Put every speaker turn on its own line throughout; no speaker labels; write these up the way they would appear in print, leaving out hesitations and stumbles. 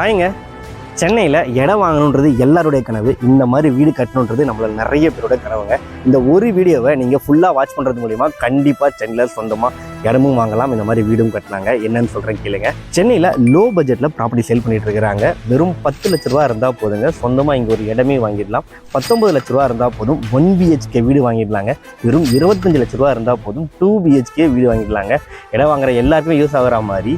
ஹாய்ங்க. சென்னையில் இடம் வாங்கணுன்றது எல்லாருடைய கனவு. இந்த மாதிரி வீடு கட்டணுன்றது நம்மள நிறைய பேரோட கனவுங்க. இந்த ஒரு வீடியோவை நீங்கள் ஃபுல்லாக வாட்ச் பண்ணுறது மூலிமா கண்டிப்பாக சென்னையில் சொந்தமாக இடமும் வாங்கலாம், இந்த மாதிரி வீடும் கட்டினாங்க. என்னன்னு சொல்கிறேன் கேளுங்க. சென்னையில் லோ பட்ஜெட்டில் ப்ராப்பர்ட்டி சேல் பண்ணிட்டு இருக்கிறாங்க. வெறும் 10 லட்ச ரூபா இருந்தால் போதுங்க, சொந்தமாக இங்கே ஒரு இடமே வாங்கிடலாம். 19 லட்ச ரூபா இருந்தால் போதும் 1 BHK வீடு வாங்கிடலாங்க. வெறும் 25 லட்ச ரூபா இருந்தால் போதும் 2 BHK வீடு வாங்கிடலாங்க. இடம் வாங்குற எல்லாருக்குமே யூஸ் ஆகிற மாதிரி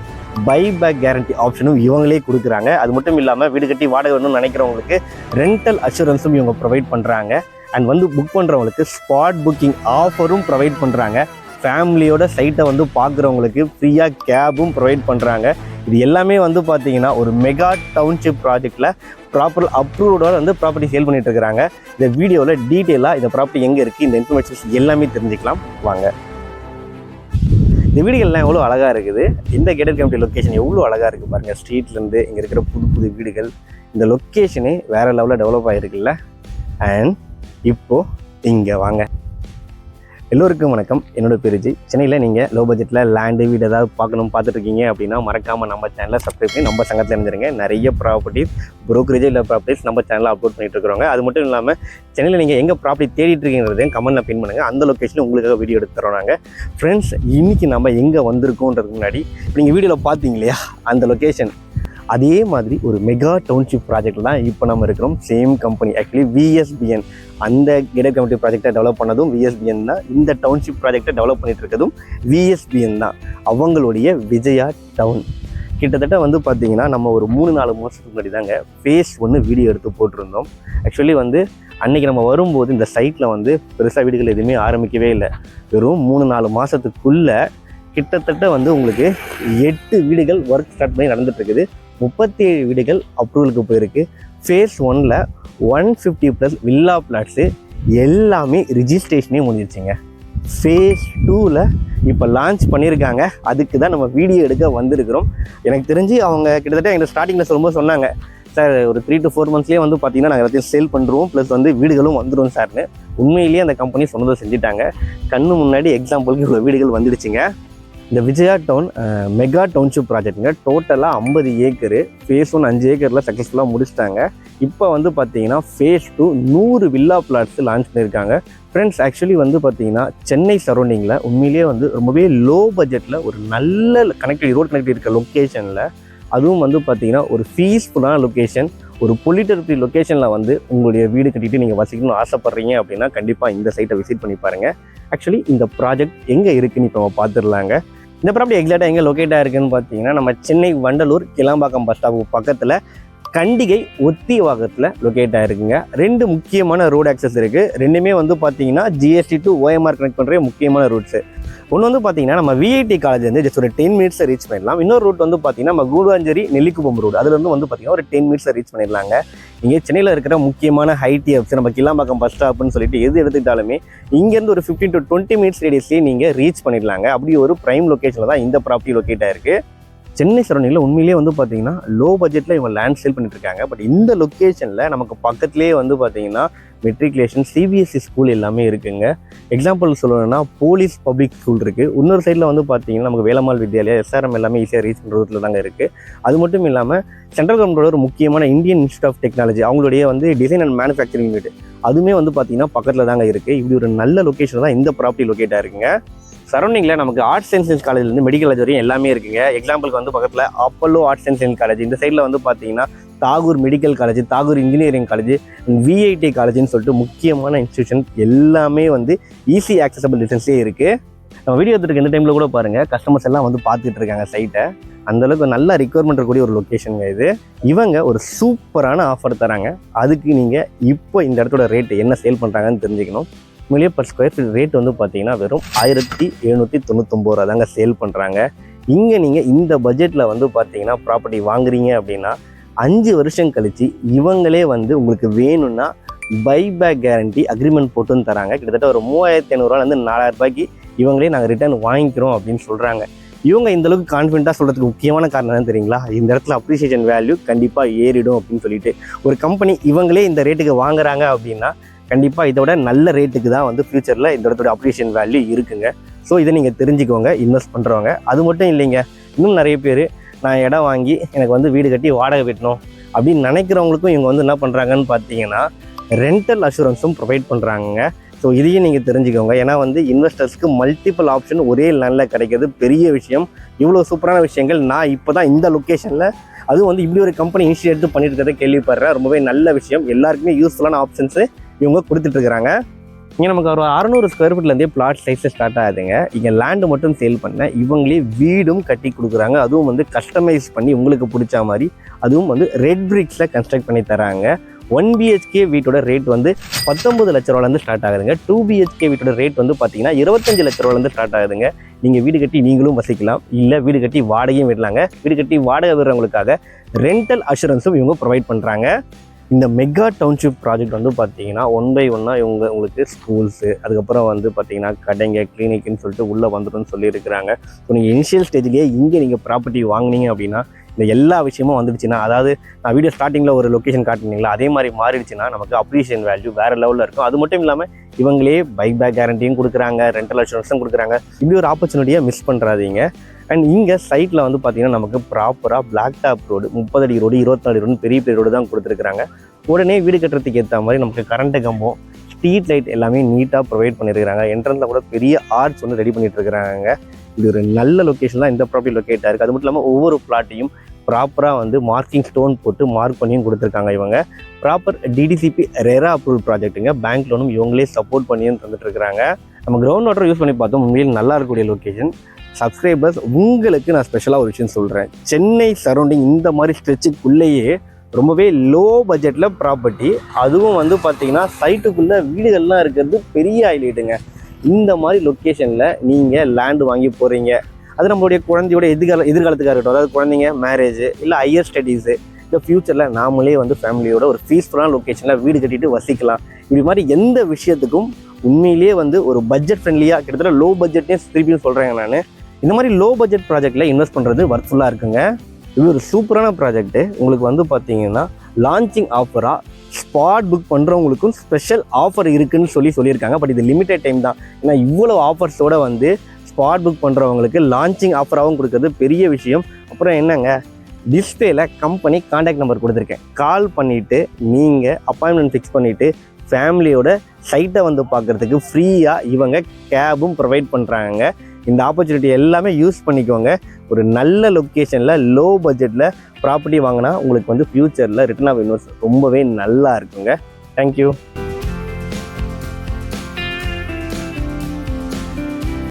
பைபேக் கேரண்டி ஆப்ஷனும் இவங்களே கொடுக்குறாங்க. அது மட்டும் இல்லாமல் வீடு கட்டி வாடகை வேணும்னு நினைக்கிறவங்களுக்கு ரெண்டல் அஷூரன்ஸும் இவங்க ப்ரொவைட் பண்ணுறாங்க. அண்ட் புக் பண்ணுறவங்களுக்கு ஸ்பாட் புக்கிங் ஆஃபரும் ப்ரொவைட் பண்ணுறாங்க. ஃபேமிலியோட சைட்டை பார்க்குறவங்களுக்கு ஃப்ரீயாக கேபும் ப்ரொவைட் பண்ணுறாங்க. இது எல்லாமே பார்த்தீங்கன்னா ஒரு மெகா டவுன்ஷிப் ப்ராஜெக்டில் ப்ராப்பர் அப்ரூவ்டோட ப்ராப்பர்ட்டி சேல் பண்ணிட்டு இருக்கிறாங்க. இந்த வீடியோவில் டீட்டெயிலாக இந்த ப்ராப்பர்ட்டி எங்கே இருக்குது, இந்த இன்ஃபர்மேஷன்ஸ் எல்லாமே தெரிஞ்சுக்கலாம் வாங்க. இந்த வீடுகள்லாம் எவ்வளோ அழகாக இருக்குது. இந்த கேட்டட் கம்யூனிட்டி லொக்கேஷன் எவ்வளோ அழகாக இருக்குது பாருங்கள். ஸ்ட்ரீட்லேருந்து இங்கே இருக்கிற புது வீடுகள், இந்த லொக்கேஷனே வேறு லெவலில் டெவலப் ஆகிருக்குல்ல. அண்ட் இப்போது இங்கே வாங்க. எல்லோருக்கும் வணக்கம். என்னோட பேர் ஜி. சென்னையில் நீங்கள் லோ பட்ஜெட்டில் லேண்டு வீடு ஏதாவது பார்த்துட்ருக்கீங்க அப்படின்னா மறக்காமல் நம்ம சேனலை சப்ஸ்கிரைப் பண்ணி நம்ம சங்கத்தில் இருந்துருங்க. நிறைய ப்ராப்பர்ட்டிஸ் ப்ரோக்கரேஜ் இல்லை ப்ராப்பர்ட்டிஸ் நம்ம சேனலில் அப்லோட் பண்ணிட்டு இருக்கிறோங்க. அது மட்டும் இல்லாமல் சென்னையில் நீங்கள் எங்கே ப்ராப்பர்ட்டி தேடிட்டு இருக்கீங்கிறதையும் கமெண்ட்டில் பின் பண்ணுங்கள். அந்த லொக்கேஷனில் உங்களுக்காக வீடியோ எடுத்து தரோம் நாங்கள். ஃப்ரெண்ட்ஸ், இன்றைக்கி நம்ம எங்கே வந்திருக்கோன்றதுக்கு முன்னாடி நீங்கள் வீடியோவில் பார்த்தீங்க இல்லையா, அந்த லொக்கேஷன் அதே மாதிரி ஒரு மெகா டவுன்ஷிப் ப்ராஜெக்டில் தான் இப்போ நம்ம இருக்கிறோம். Same company actually VSBN. அந்த கேட்டட் கம்யூனிட்டி ப்ராஜெக்டை டெவலப் பண்ணதும் VSBN தான். இந்த டவுன்ஷிப் ப்ராஜெக்டை டெவலப் பண்ணிட்டு இருக்கிறதும் VSBN தான். அவங்களுடைய விஜயா டவுன் கிட்டத்தட்ட பார்த்தீங்கன்னா நம்ம ஒரு 3-4 மாதத்துக்கு முன்னாடி தாங்க ஃபேஸ் 1 வீடியோ எடுத்து போட்டிருந்தோம். ஆக்சுவலி அன்றைக்கி நம்ம வரும்போது இந்த சைட்டில் பெருசாக வீடுகள் எதுவுமே ஆரம்பிக்கவே இல்லை. வெறும் 3-4 மாதத்துக்குள்ளே கிட்டத்தட்ட உங்களுக்கு 8 வீடுகள் ஒர்க் ஸ்டார்ட் பண்ணி நடந்துகிட்ருக்குது. 37 வீடுகள் அப்ரூவலுக்கு போயிருக்கு. ஃபேஸ் 1ல் 150+ வில்லா பிளாட்ஸு எல்லாமே ரிஜிஸ்ட்ரேஷனே முடிஞ்சிருச்சுங்க. ஃபேஸ் 2ல் இப்போ லான்ச் பண்ணியிருக்காங்க. அதுக்கு தான் நம்ம வீடியோ எடுக்க வந்திருக்கிறோம். எனக்கு தெரிஞ்சு அவங்க கிட்டத்தட்ட எங்கள் ஸ்டார்டிங்கில் சொல்லும்போது சொன்னாங்க, சார் ஒரு 3 to 4 monthsலேயே பார்த்தீங்கன்னா நாங்கள் எல்லாத்தையும் சேல் பண்ணுறோம், ப்ளஸ் வீடுகளும் வந்துடும் சார்னு. உண்மையிலேயே அந்த கம்பெனி சொன்னதை செஞ்சுட்டாங்க. கண்ணு முன்னாடி எக்ஸாம்பிளுக்கு இவ்வளோ வீடுகள் வந்துடுச்சுங்க. இந்த விஜயா டவுன் மெகா டவுன்ஷிப் ப்ராஜெக்ட்டுங்க. டோட்டலாக 50 ஏக்கரு. ஃபேஸ் 1 5 ஏக்கரில் சக்ஸஸ்ஃபுல்லாக முடிச்சிட்டாங்க. இப்போ பார்த்தீங்கன்னா ஃபேஸ் 2 100 வில்லா பிளாட்ஸ் லான்ச் பண்ணியிருக்காங்க. ஃப்ரெண்ட்ஸ், ஆக்சுவலி பார்த்தீங்கன்னா சென்னை சரௌண்டிங்கில் உண்மையிலேயே ரொம்பவே லோ பட்ஜெட்டில் ஒரு நல்ல கனெக்டிவிட்டி, ரோட் கனெக்டிவிட்டி இருக்க லொக்கேஷனில், அதுவும் பார்த்தீங்கன்னா ஒரு பீஸ்ஃபுல்லான லொக்கேஷன், ஒரு பொலிட்டரி லொக்கேஷனில் உங்களுடைய வீடு கட்டிட்டு நீங்கள் வசிக்கணும்னு ஆசைப்பட்றீங்க அப்படின்னா கண்டிப்பாக இந்த சைட்டை விசிட் பண்ணி பாருங்கள். ஆக்சுவலி இந்த ப்ராஜெக்ட் எங்கே இருக்குதுன்னு இப்போ நம்ம பார்த்துடலாங்க. இந்த ப்ராப்பர்ட்டி எக்ஸாக்டாக எங்கே லொக்கேட் ஆகிருக்குன்னு பார்த்தீங்கன்னா நம்ம சென்னை வண்டலூர் கிளாம்பாக்கம் பஸ் ஸ்டாப்புக்கு பக்கத்தில் கண்டிகை ஒத்திவாக்கத்தில் லொக்கேட் ஆகிருக்குங்க. 2 முக்கியமான ரோடு ஆக்சஸ் இருக்குது. ரெண்டுமே பார்த்தீங்கன்னா GST to OMR கனெக்ட் பண்ணுற முக்கியமான ரூட்ஸு. ஒன்று பார்த்தீங்கன்னா நம்ம VIT காலேஜ் ஜஸ்ட் ஒரு 10 minutes ரீச் பண்ணிடலாம். இன்னொரு ரூட் பார்த்தீங்கன்னா நம்ம கூடுவாஞ்சேரி நெல்லிக்குப்பம் ரோடு, அதுலேருந்து பார்த்தீங்கன்னா ஒரு 10 minutes ரீச் பண்ணிடலாங்க. இங்கே சென்னையில் இருக்கிற முக்கியமான ஹைடி ஹப்ஸ், நம்ம கிளாம்பாக்கம் பஸ் ஸ்டாப்னு சொல்லிட்டு எது எடுத்துக்கிட்டாலுமே இங்கேருந்து ஒரு 15 to 20 minutes ரேடியஸ்லேயே நீங்கள் ரீச் பண்ணிடலாங்க. அப்படி ஒரு ப்ரைம் லொக்கேஷனில் தான் இந்த ப்ராப்பர்ட்டி லொக்கேட் ஆகிருக்கு. சென்னை சரௌண்டிங்கில் உண்மையிலேயே பார்த்தீங்கன்னா லோ பட்ஜெட்டில் இவங்க லேண்ட் சேல் பண்ணிட்டு இருக்காங்க. பட் இந்த லொக்கேஷனில் நமக்கு பக்கத்துலேயே பார்த்தீங்கன்னா மெட்ரிகுலேஷன் CBSE ஸ்கூல் எல்லாமே இருக்குங்க. எக்ஸாம்பிள் சொல்லணும்னா போலீஸ் பப்ளிக் ஸ்கூல் இருக்குது. இன்னொரு சைடில் பார்த்தீங்கன்னா நமக்கு வேலம்மாள் வித்யாலயா, SRM எல்லாமே ஈஸியாக ரீச் பண்ணுற ரூட்டில் தாங்க இருக்குது. அது மட்டும் இல்லாமல் சென்ட்ரல் கவர்மெண்டோட ஒரு முக்கியமான இந்தியன் இன்ஸ்டியூட் ஆஃப் டெக்னாலஜி, அவங்களுடைய டிசைன் அண்ட் மேனுஃபேக்சரிங் யூனிட், அதுவுமே பார்த்தீங்கன்னா பக்கத்தில் தாங்க இருக்குது. இப்படி ஒரு நல்ல லொக்கேஷன் தான் இந்த ப்ராப்பர்ட்டி லொக்கேட் ஆகிருக்குங்க. சரௌண்டிங்கில் நமக்கு ஆர்ட்ஸ் அண்ட் சயின்ஸ் காலேஜ்லேருந்து மெடிக்கல் காலேஜ் வரையும் எல்லாமே இருக்குங்க. எக்ஸாம்பிளுக்கு பக்கத்தில் Apollo arts and science college, இந்த சைடில் பார்த்தீங்கன்னா Tagore medical college, Tagore engineering college, VIT காலேஜ்னு சொல்லிட்டு முக்கியமான இன்ஸ்டியூஷன் எல்லாமே ஈஸி ஆக்சசபிள் டிஸ்டன்ஸ்லேயே இருக்குது. நம்ம வீடியோ எடுத்துருக்கு இந்த டைமில் கூட பாருங்கள், கஸ்டமர்ஸ் எல்லாம் பார்த்துட்டு இருக்காங்க சைட்டை. அந்தளவுக்கு நல்ல ரிக்வயர்மெண்ட் இருக்கக்கூடிய ஒரு லொக்கேஷனுங்க இது. இவங்க ஒரு சூப்பரான ஆஃபர் தராங்க. அதுக்கு நீங்கள் இப்போ இந்த இடத்தோட ரேட்டு என்ன சேல் பண்ணுறாங்கன்னு தெரிஞ்சுக்கணும். உண்மையிலேயே per square feet ரேட் பார்த்தீங்கன்னா வெறும் 1799 ரூபா தாங்க சேல் பண்ணுறாங்க. இங்கே நீங்கள் இந்த பட்ஜெட்டில் பார்த்தீங்கன்னா ப்ராப்பர்ட்டி வாங்குறீங்க அப்படின்னா 5 வருஷம் கழித்து இவங்களே உங்களுக்கு வேணும்னா பைபேக் கேரண்டி அக்ரிமெண்ட் போட்டுன்னு தராங்க. கிட்டத்தட்ட ஒரு 3500 4000 ரூபாய்க்கு இவங்களே நாங்கள் ரிட்டர்ன் வாங்கிக்கிறோம் அப்படின்னு சொல்கிறாங்க. இவங்க இந்தளவுக்கு கான்ஃபிடென்ட்டாக சொல்கிறதுக்கு முக்கியமான காரணம் என்ன தெரியுங்களா? இந்த இடத்துல அப்ரிசியேஷன் வேல்யூ கண்டிப்பாக ஏறிடும் அப்படின்னு சொல்லிட்டு ஒரு கம்பெனி இவங்களே இந்த ரேட்டுக்கு வாங்குறாங்க அப்படின்னா கண்டிப்பாக இதோட நல்ல ரேட்டுக்கு தான் ஃபியூச்சரில் இந்த இடத்தோட அப்ரிசியேஷன் வேல்யூ இருக்குங்க. ஸோ இதை நீங்கள் தெரிஞ்சுக்கோங்க இன்வெஸ்ட் பண்ணுறவங்க. அது மட்டும் இல்லைங்க, இன்னும் நிறைய பேர் நான் இடம் வாங்கி எனக்கு வந்து வீடு கட்டி வாடகை விட்டணும் அப்படின்னு நினைக்கிறவங்களுக்கும் இவங்க வந்து என்ன பண்ணுறாங்கன்னு பார்த்தீங்கன்னா ரெண்டல் அஷூரன்ஸும் ப்ரொவைட் பண்ணுறாங்க. ஸோ இதையும் நீங்கள் தெரிஞ்சுக்கோங்க. ஏன்னா வந்து இன்வெஸ்டர்ஸ்க்கு மல்டிபிள் ஆப்ஷன் ஒரே லைனில் கிடைக்கிறது பெரிய விஷயம். இவ்வளோ சூப்பரான விஷயங்கள் நான் இப்போ தான் இந்த லொக்கேஷனில் அதுவும் வந்து இப்படி ஒரு கம்பெனி இனிஷியேட் எடுத்து பண்ணிட்டு இருக்கிறத கேள்விப்படுறேன். ரொம்பவே நல்ல விஷயம். எல்லாருக்குமே யூஸ்ஃபுல்லான ஆப்ஷன்ஸு இவங்க கொடுத்துட்ருக்குறாங்க. இங்கே நமக்கு ஒரு 600 ஸ்கொயர் ஃபீட்லேருந்தே பிளாட் சைஸில் ஸ்டார்ட் ஆகுதுங்க. இங்கே லேண்டு மட்டும் சேல் பண்ண இவங்களே வீடும் கட்டி கொடுக்குறாங்க. அதுவும் வந்து கஸ்டமைஸ் பண்ணி உங்களுக்கு பிடிச்ச மாதிரி அதுவும் வந்து ரெட் பிரிக்ஸில் கன்ஸ்ட்ரக்ட் பண்ணி தராங்க. 1 BHK வீட்டோட ரேட் வந்து 19 லட்ச ரூபாலேருந்து ஸ்டார்ட் ஆகுதுங்க. 2 BHK வீட்டோட ரேட் வந்து பார்த்தீங்கன்னா 25 லட்ச ரூபாலேருந்து ஸ்டார்ட் ஆகுதுங்க. நீங்கள் வீடு கட்டி நீங்களும் வசிக்கலாம், இல்லை வீடு கட்டி வாடகையும் விடலாங்க. வீடு கட்டி வாடகை விடுறவங்களுக்காக ரெண்டல் அஷூரன்ஸும் இவங்க ப்ரொவைட் பண்ணுறாங்க. இந்த மெகா டவுன்ஷிப் ப்ராஜெக்ட் வந்து பார்த்தீங்கன்னா 1 by 1 இவங்க உங்களுக்கு ஸ்கூல்ஸு, அதுக்கப்புறம் வந்து பார்த்தீங்கன்னா கடைங்க, கிளினிக்குன்னு சொல்லிட்டு உள்ளே வந்துடும்னு சொல்லியிருக்கிறாங்க. ஸோ நீங்கள் இனிஷியல் ஸ்டேஜ்லேயே இங்கே நீங்கள் ப்ராப்பர்ட்டி வாங்கினீங்க அப்படின்னா இந்த எல்லா விஷயமும் வந்துடுச்சுன்னா, அதாவது நான் வீடியோ ஸ்டார்டிங்கில் ஒரு லொக்கேஷன் காட்டினீங்களா அதே மாதிரி மாறிடுச்சுன்னா நமக்கு அப்ரிஷியேஷன் வேல்யூ வேறு லெவலில் இருக்கும். அது மட்டும் இல்லாமல் இவங்களே பைக் பேக் கேரண்டியும் கொடுக்குறாங்க, ரெண்டல் அஷூரன்ஸும் கொடுக்குறாங்க. இப்படி ஒரு ஆப்பர்ச்சுனிட்டியை மிஸ் பண்ணுறாதீங்க. அண்ட் இங்கே சைட்டில் வந்து பார்த்தீங்கன்னா நமக்கு ப்ராப்பராக பிளாக் டாப் ரோடு, 30 அடி ரோடு, 24 அடி ரோடு, பெரிய பெரிய ரோடு தான் கொடுத்துருக்குறாங்க. உடனே வீடு கட்டுறதுக்கு ஏற்ற மாதிரி நமக்கு கரண்ட் கம்பம், ஸ்ட்ரீட் லைட் எல்லாமே நீட்டாக ப்ரொவைட் பண்ணியிருக்கிறாங்க. என்ட்ரன்ஸில் கூட பெரிய ஆர்ச் வந்து ரெடி பண்ணிட்டு இருக்கிறாங்க. இது ஒரு நல்ல லொக்கேஷன் தான் இந்த ப்ராப்பர்ட்டி லொக்கேட்டாக இருக்குது. அது மட்டும் இல்லாமல் ஒவ்வொரு பிளாட்டையும் ப்ராப்பராக வந்து மார்க்கிங் ஸ்டோன் போட்டு மார்க் பண்ணியும் கொடுத்துருக்காங்க. இவங்க ப்ராப்பர் DDCP ரெரா அப்ரூவல் ப்ராஜெக்ட்டுங்க. பேங்க் லோனும் இவங்களே சப்போர்ட் பண்ணியும் தந்துட்டுருக்காங்க. நம்ம கிரவுண்ட் வாட்டர் யூஸ் பண்ணி பார்த்தோம். உண்மையில் நல்லா இருக்கக்கூடிய லொக்கேஷன். சப்ஸ்கிரைபர்ஸ் உங்களுக்கு நான் ஸ்பெஷலாக ஒரு விஷயம் சொல்கிறேன். சென்னை சரௌண்டிங் இந்த மாதிரி ஸ்ட்ரெச்சுக்குள்ளேயே ரொம்பவே லோ பட்ஜெட்டில் ப்ராப்பர்ட்டி, அதுவும் வந்து பார்த்தீங்கன்னா சைட்டுக்குள்ளே வீடுகள்லாம் இருக்கிறது பெரிய ஹைலைட்டுங்க. இந்த மாதிரி லொக்கேஷனில் நீங்கள் லேண்டு வாங்கி போகிறீங்க, அது நம்மளுடைய குழந்தையோட எதிர்காலத்துக்காக இருக்கட்டும், அதாவது குழந்தைங்க மேரேஜ் இல்லை ஹையர் ஸ்டடீஸு, இல்லை ஃப்யூச்சரில் நாமளே வந்து ஃபேமிலியோட ஒரு பீஸ்ஃபுல்லான லொக்கேஷனில் வீடு கட்டிட்டு வசிக்கலாம். இப்படி மாதிரி எந்த விஷயத்துக்கும் உண்மையிலேயே வந்து ஒரு பட்ஜெட் ஃப்ரெண்ட்லியாக, கிட்டத்தட்ட லோ பட்ஜெட்னே திருப்பியும் சொல்கிறேங்க நான். இந்த மாதிரி லோ பட்ஜெட் ப்ராஜெக்டில் இன்வெஸ்ட் பண்ணுறது ஒர்க்ஃபுல்லாக இருக்குங்க. இது ஒரு சூப்பரான ப்ராஜெக்ட்டு. உங்களுக்கு வந்து பார்த்தீங்கன்னா லான்ச்சிங் ஆஃபராக ஸ்பாட் புக் பண்ணுறவங்களுக்கும் ஸ்பெஷல் ஆஃபர் இருக்குதுன்னு சொல்லியிருக்காங்க. பட் இது லிமிடெட் டைம் தான். ஏன்னா இவ்வளோ ஆஃபர்ஸோடு வந்து ஸ்பாட் புக் பண்ணுறவங்களுக்கு லான்ச்சிங் ஆஃபராகவும் கொடுக்குறது பெரிய விஷயம். அப்புறம் என்னங்க, டிஸ்பிளேல கம்பெனி கான்டாக்ட் நம்பர் கொடுத்துருக்கேன். கால் பண்ணிவிட்டு நீங்கள் அப்பாயின்மெண்ட் ஃபிக்ஸ் பண்ணிவிட்டு ஃபேமிலியோட சைட்டை வந்து பார்க்குறதுக்கு ஃப்ரீயாக இவங்க கேபும் ப்ரொவைட் பண்ணுறாங்க. இந்த ஆப்பர்ச்சுனிட்டி எல்லாமே யூஸ் பண்ணிக்கோங்க. ஒரு நல்ல லொக்கேஷனில் லோ பட்ஜெட்டில் ப்ராப்பர்ட்டி வாங்கினா உங்களுக்கு வந்து ஃப்யூச்சரில் ரிட்டர்ன் ஆஃப் இன்வெஸ்ட் ரொம்பவே நல்லா இருக்குங்க. தேங்க்யூ.